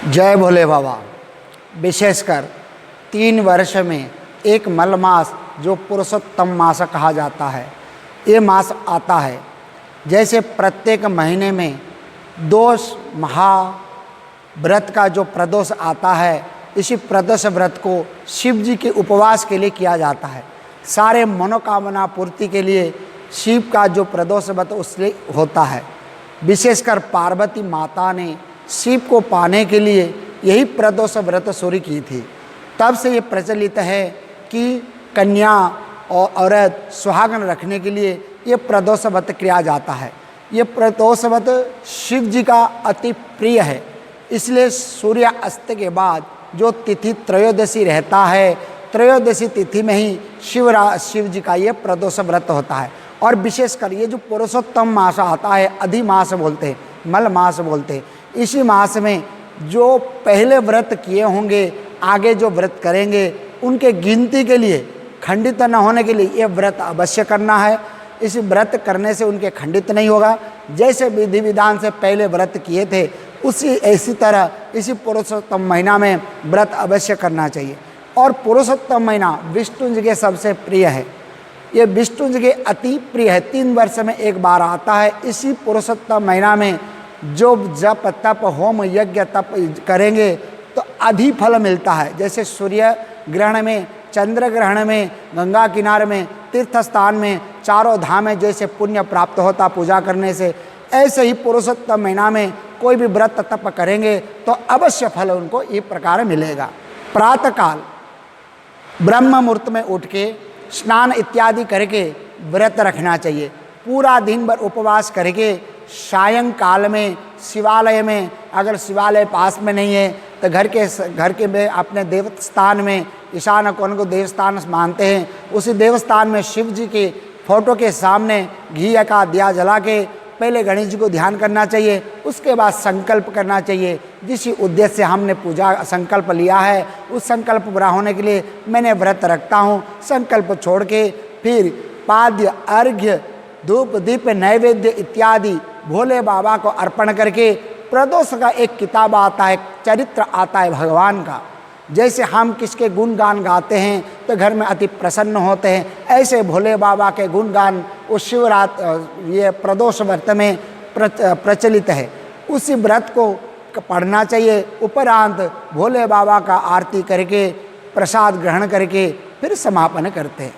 जय भोले बाबा। विशेषकर 3 वर्ष में एक मल मास जो पुरुषोत्तम मास कहा जाता है, ये मास आता है। जैसे प्रत्येक महीने में दोष महाव्रत का जो प्रदोष आता है, इसी प्रदोष व्रत को शिव जी के उपवास के लिए किया जाता है। सारे मनोकामना पूर्ति के लिए शिव का जो प्रदोष व्रत उसलिए होता है। विशेषकर पार्वती माता ने शिव को पाने के लिए यही प्रदोष व्रत शुरू की थी। तब से ये प्रचलित है कि कन्या और औरत सुहागन रखने के लिए ये प्रदोष व्रत किया जाता है। ये प्रदोष व्रत शिव जी का अति प्रिय है। इसलिए सूर्य अस्त के बाद जो तिथि त्रयोदशी रहता है, त्रयोदशी तिथि में ही शिव जी का ये प्रदोष व्रत होता है। और विशेषकर ये जो पुरुषोत्तम मास आता है, अधि मास बोलते हैं, मल मास बोलते हैं, इसी मास में जो पहले व्रत किए होंगे, आगे जो व्रत करेंगे, उनके गिनती के लिए, खंडित न होने के लिए ये व्रत अवश्य करना है। इस व्रत करने से उनके खंडित नहीं होगा। जैसे विधि विधान से पहले व्रत किए थे, इसी तरह इसी पुरुषोत्तम महीना में व्रत अवश्य करना चाहिए। और पुरुषोत्तम महीना विष्णु जी के सबसे प्रिय है। ये विष्णु जी के अति प्रिय है। 3 वर्ष में एक बार आता है। इसी पुरुषोत्तम महीना में जो जप तप होम यज्ञ तप करेंगे तो अधिक फल मिलता है। जैसे सूर्य ग्रहण में, चंद्र ग्रहण में, गंगा किनारे में, तीर्थ स्थान में, चारों धाम में जैसे पुण्य प्राप्त होता पूजा करने से, ऐसे ही पुरुषोत्तम महीना में कोई भी व्रत तप करेंगे तो अवश्य फल उनको इस प्रकार मिलेगा। प्रातःकाल ब्रह्म मुहूर्त में उठ के स्नान इत्यादि करके व्रत रखना चाहिए। पूरा दिन भर उपवास करके सायंकाल में शिवालय में, अगर शिवालय पास में नहीं है तो घर के में अपने देवस्थान में, ईशान कोण को देवस्थान मानते हैं, उसी देवस्थान में शिव जी के फोटो के सामने घी का दिया जला के पहले गणेश जी को ध्यान करना चाहिए। उसके बाद संकल्प करना चाहिए। जिस उद्देश्य से हमने पूजा संकल्प लिया है, उस संकल्प पूरा होने के लिए मैंने व्रत रखता हूँ। संकल्प छोड़ के फिर पाद्य, अर्घ्य, धूप दीप नैवेद्य इत्यादि भोले बाबा को अर्पण करके, प्रदोष का एक किताब आता है, चरित्र आता है भगवान का। जैसे हम किसके गुणगान गाते हैं तो घर में अति प्रसन्न होते हैं, ऐसे भोले बाबा के गुणगान उस शिवरात ये प्रदोष व्रत में प्रचलित है। उसी व्रत को पढ़ना चाहिए। उपरांत भोले बाबा का आरती करके प्रसाद ग्रहण करके फिर समापन करते हैं।